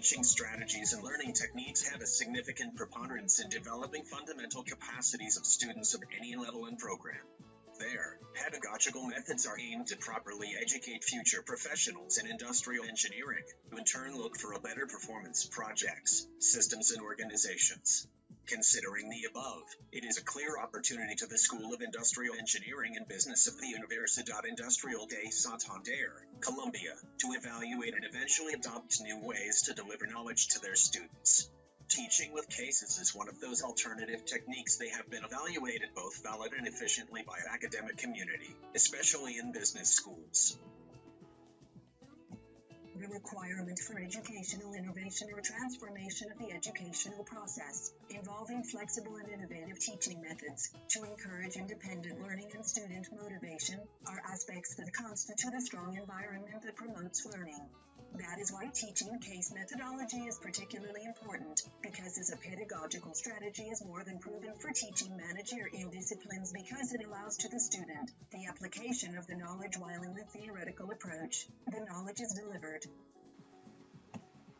teaching strategies and learning techniques have a significant preponderance in developing fundamental capacities of students of any level and program. Their pedagogical methods are aimed to properly educate future professionals in industrial engineering, who in turn look for a better performance projects, systems, and organizations. Considering the above, it is a clear opportunity to the School of Industrial Engineering and Business of the Universidad Industrial de Santander, Colombia, to evaluate and eventually adopt new ways to deliver knowledge to their students. Teaching with cases is one of those alternative techniques. They have been evaluated both valid and efficiently by the academic community, especially in business schools. The requirement for educational innovation or transformation of the educational process, involving flexible and innovative teaching methods to encourage independent learning and student motivation, are aspects that constitute a strong environment that promotes learning. That is why teaching case methodology is particularly important, because as a pedagogical strategy is more than proven for teaching managerial disciplines, because it allows to the student the application of the knowledge while in the theoretical approach, the knowledge is delivered.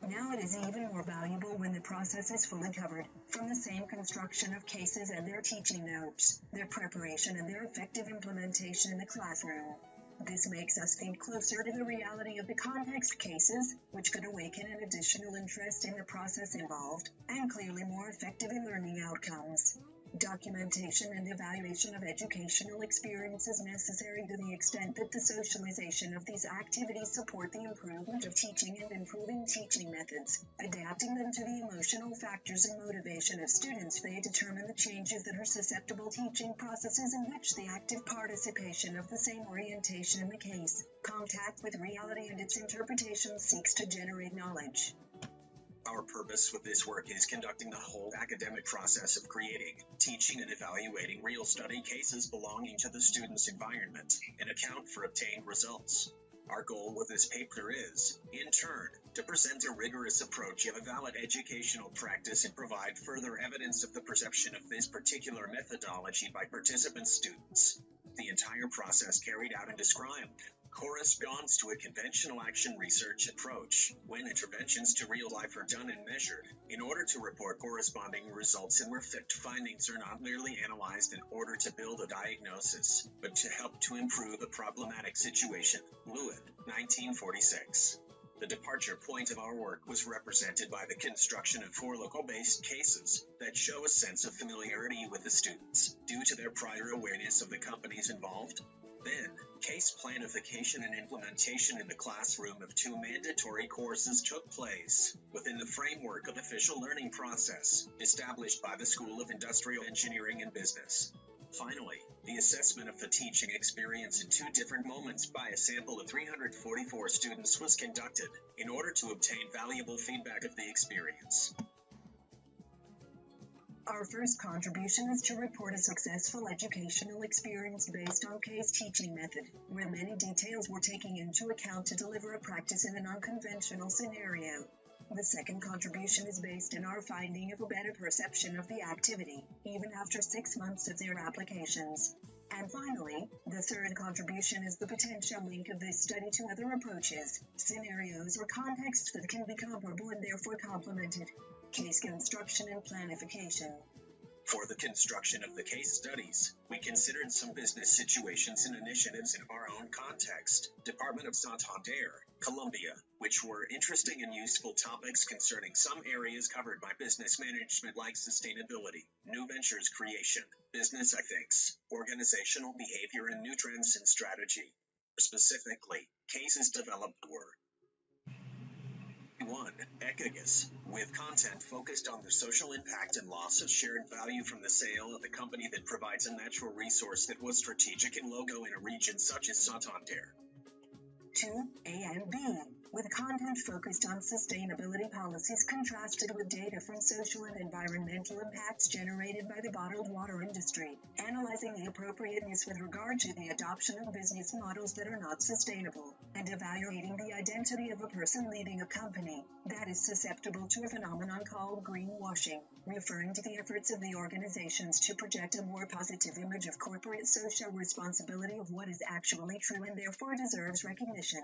Now it is even more valuable when the process is fully covered, from the same construction of cases and their teaching notes, their preparation and their effective implementation in the classroom. This makes us think closer to the reality of the context cases, which could awaken an additional interest in the process involved, and clearly more effective in learning outcomes. Documentation and evaluation of educational experience is necessary to the extent that the socialization of these activities support the improvement of teaching and improving teaching methods. Adapting them to the emotional factors and motivation of students may determine the changes that are susceptible teaching processes in which the active participation of the same orientation in the case, contact with reality and its interpretation seeks to generate knowledge. Our purpose with this work is conducting the whole academic process of creating, teaching, and evaluating real study cases belonging to the student's environment and account for obtained results. Our goal with this paper is, in turn, to present a rigorous approach of a valid educational practice and provide further evidence of the perception of this particular methodology by participant students. The entire process carried out and described corresponds to a conventional action research approach, when interventions to real life are done and measured, in order to report corresponding results, and where findings are not merely analyzed in order to build a diagnosis, but to help to improve a problematic situation. Lewin, 1946. The departure point of our work was represented by the construction of 4 local-based cases that show a sense of familiarity with the students, due to their prior awareness of the companies involved. Then, case planification and implementation in the classroom of 2 mandatory courses took place, within the framework of the official learning process, established by the School of Industrial Engineering and Business. Finally, the assessment of the teaching experience in 2 different moments by a sample of 344 students was conducted, in order to obtain valuable feedback of the experience. Our first contribution is to report a successful educational experience based on case teaching method, where many details were taken into account to deliver a practice in an unconventional scenario. The second contribution is based on our finding of a better perception of the activity, even after 6 months of their applications. And finally, the third contribution is the potential link of this study to other approaches, scenarios, or contexts that can be comparable and therefore complemented. Case construction and planification. For the construction of the case studies, we considered some business situations and initiatives in our own context, Department of Santander, Colombia, which were interesting and useful topics concerning some areas covered by business management like sustainability, new ventures creation, business ethics, organizational behavior, and new trends in strategy. Specifically, cases developed were 1. Ecogas, with content focused on the social impact and loss of shared value from the sale of the company that provides a natural resource that was strategic in logo in a region such as Santander. 2. A and B, with content focused on sustainability policies contrasted with data from social and environmental impacts generated by the bottled water industry, analyzing the appropriateness with regard to the adoption of business models that are not sustainable, and evaluating the identity of a person leading a company that is susceptible to a phenomenon called greenwashing, referring to the efforts of the organizations to project a more positive image of corporate social responsibility of what is actually true and therefore deserves recognition.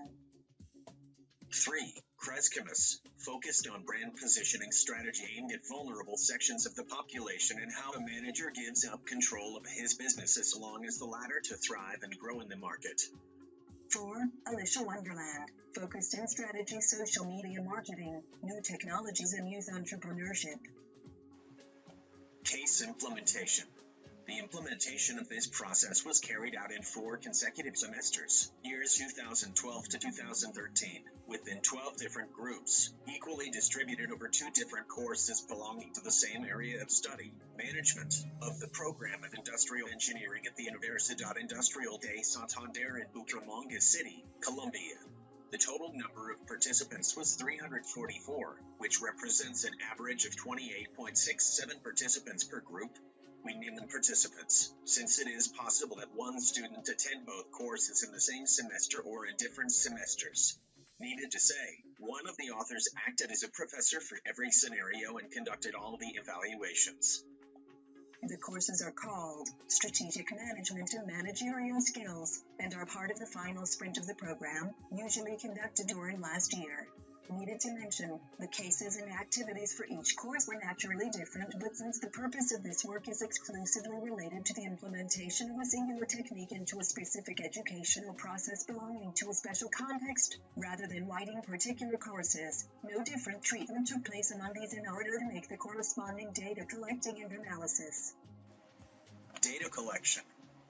3. Kreskimus focused on brand positioning strategy aimed at vulnerable sections of the population and how a manager gives up control of his business as long as the latter to thrive and grow in the market. 4. Alicia Wonderland focused in strategy, social media marketing, new technologies, and youth entrepreneurship. Case implementation. The implementation of this process was carried out in 4 consecutive semesters, years 2012 to 2013, within 12 different groups, equally distributed over 2 different courses belonging to the same area of study, management, of the program of industrial engineering at the Universidad Industrial de Santander in Bucaramanga City, Colombia. The total number of participants was 344, which represents an average of 28.67 participants per group. We name them participants, since it is possible that one student attend both courses in the same semester or in different semesters. Needed to say, one of the authors acted as a professor for every scenario and conducted all the evaluations. The courses are called Strategic Management and Managerial Skills, and are part of the final sprint of the program, usually conducted during last year. Needed to mention, the cases and activities for each course were naturally different, but since the purpose of this work is exclusively related to the implementation of a singular technique into a specific educational process belonging to a special context, rather than widening particular courses, no different treatment took place among these in order to make the corresponding data collecting and analysis. Data collection.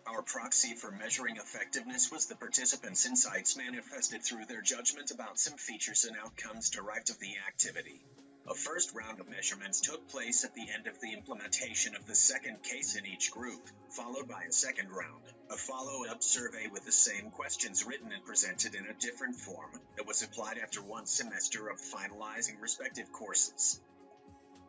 Our proxy for measuring effectiveness was the participants' insights manifested through their judgment about some features and outcomes derived of the activity. A first round of measurements took place at the end of the implementation of the second case in each group, followed by a second round, a follow-up survey with the same questions written and presented in a different form that was applied after one semester of finalizing respective courses.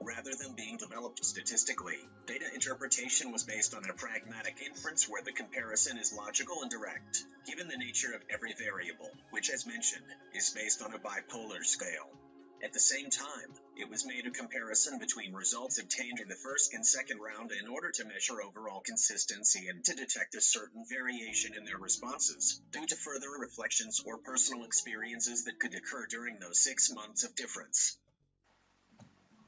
Rather than being developed statistically, data interpretation was based on a pragmatic inference where the comparison is logical and direct, given the nature of every variable, which, as mentioned, is based on a bipolar scale. At the same time, it was made a comparison between results obtained in the first and second round in order to measure overall consistency and to detect a certain variation in their responses, due to further reflections or personal experiences that could occur during those 6 months of difference.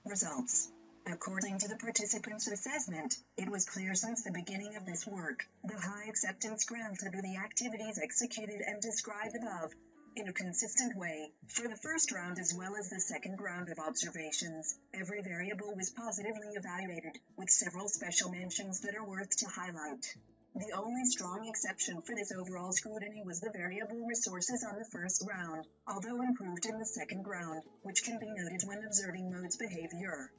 Results. According to the participants' assessment, it was clear since the beginning of this work, the high acceptance granted to the activities executed and described above, in a consistent way, for the first round as well as the second round of observations. Every variable was positively evaluated, with several special mentions that are worth to highlight. The only strong exception for this overall scrutiny was the variable resources on the first round, although improved in the second round, which can be noted when observing mode's behavior.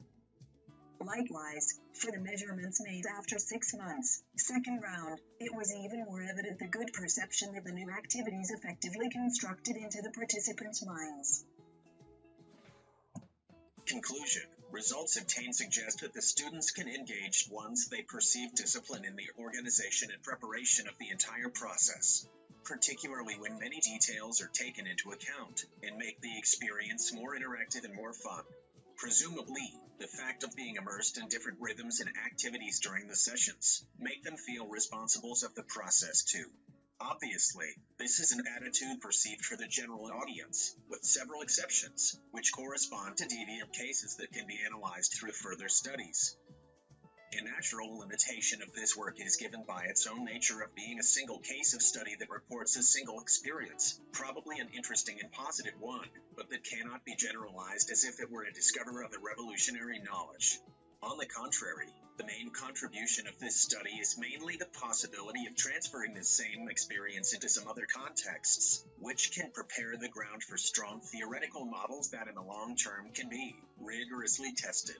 Likewise, for the measurements made after 6 months, second round, it was even more evident the good perception of the new activities effectively constructed into the participants' minds. Conclusion. Results obtained suggest that the students can engage once they perceive discipline in the organization and preparation of the entire process, particularly when many details are taken into account, and make the experience more interactive and more fun. Presumably, the fact of being immersed in different rhythms and activities during the sessions make them feel responsibles of the process too. Obviously, this is an attitude perceived for the general audience, with several exceptions, which correspond to deviant cases that can be analyzed through further studies. A natural limitation of this work is given by its own nature of being a single case of study that reports a single experience, probably an interesting and positive one, but that cannot be generalized as if it were a discoverer of a revolutionary knowledge. On the contrary, the main contribution of this study is mainly the possibility of transferring this same experience into some other contexts, which can prepare the ground for strong theoretical models that in the long term can be rigorously tested.